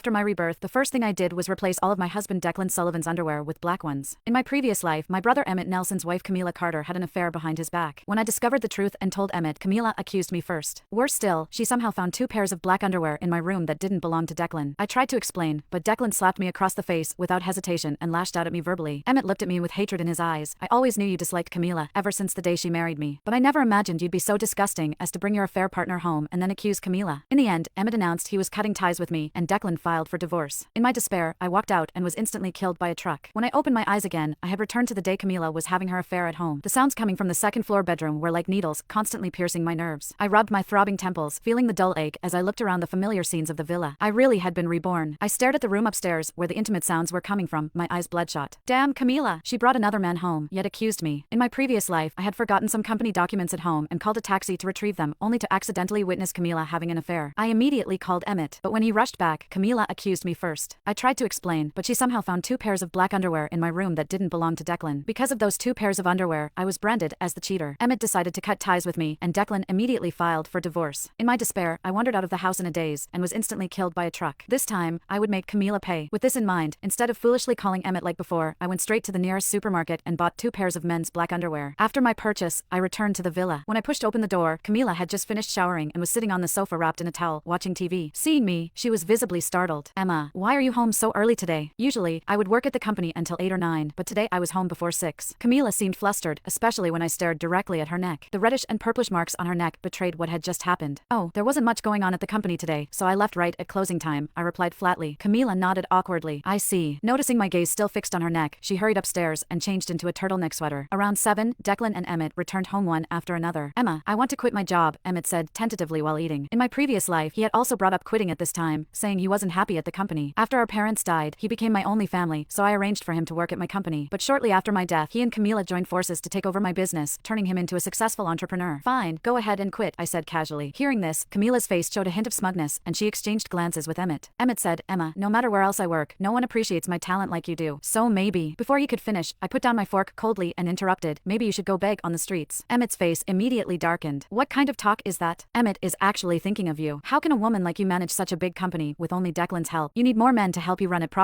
After my rebirth, the first thing I did was replace all of my husband Declan Sullivan's underwear with black ones. In my previous life, my brother Emmett Nelson's wife Camila Carter had an affair behind his back. When I discovered the truth and told Emmett, Camila accused me first. Worse still, she somehow found 2 pairs of black underwear in my room that didn't belong to Declan. I tried to explain, but Declan slapped me across the face without hesitation and lashed out at me verbally. Emmett looked at me with hatred in his eyes. I always knew you disliked Camila ever since the day she married me, but I never imagined you'd be so disgusting as to bring your affair partner home and then accuse Camila. In the end, Emmett announced he was cutting ties with me and Declan filed for divorce. In my despair, I walked out and was instantly killed by a truck. When I opened my eyes again, I had returned to the day Camila was having her affair at home. The sounds coming from the second-floor bedroom were like needles, constantly piercing my nerves. I rubbed my throbbing temples, feeling the dull ache as I looked around the familiar scenes of the villa. I really had been reborn. I stared at the room upstairs, where the intimate sounds were coming from, my eyes bloodshot. Damn Camila! She brought another man home, yet accused me. In my previous life, I had forgotten some company documents at home and called a taxi to retrieve them, only to accidentally witness Camila having an affair. I immediately called Emmett, but when he rushed back, Camila accused me first. I tried to explain, but she somehow found 2 pairs of black underwear in my room that didn't belong to Declan. Because of those 2 pairs of underwear, I was branded as the cheater. Emmett decided to cut ties with me, and Declan immediately filed for divorce. In my despair, I wandered out of the house in a daze and was instantly killed by a truck. This time, I would make Camila pay. With this in mind, instead of foolishly calling Emmett like before, I went straight to the nearest supermarket and bought 2 pairs of men's black underwear. After my purchase, I returned to the villa. When I pushed open the door, Camila had just finished showering and was sitting on the sofa wrapped in a towel, watching TV. Seeing me, she was visibly startled. Emma, why are you home so early today? Usually, I would work at the company until 8 or 9, but today I was home before 6. Camila seemed flustered, especially when I stared directly at her neck. The reddish and purplish marks on her neck betrayed what had just happened. Oh, there wasn't much going on at the company today, so I left right at closing time, I replied flatly. Camila nodded awkwardly. I see. Noticing my gaze still fixed on her neck, she hurried upstairs and changed into a turtleneck sweater. Around 7, Declan and Emmett returned home one after another. Emma, I want to quit my job, Emmett said tentatively while eating. In my previous life, he had also brought up quitting at this time, saying he wasn't happy at the company. After our parents died, he became my only family, so I arranged for him to work at my company. But shortly after my death, he and Camila joined forces to take over my business, turning him into a successful entrepreneur. Fine, go ahead and quit, I said casually. Hearing this, Camila's face showed a hint of smugness, and she exchanged glances with Emmett. Emmett said, Emma, no matter where else I work, no one appreciates my talent like you do. So maybe. Before he could finish, I put down my fork coldly and interrupted, maybe you should go beg on the streets. Emmett's face immediately darkened. What kind of talk is that? Emmett is actually thinking of you. How can a woman like you manage such a big company with only Declan's help? You need more men to help you run it properly.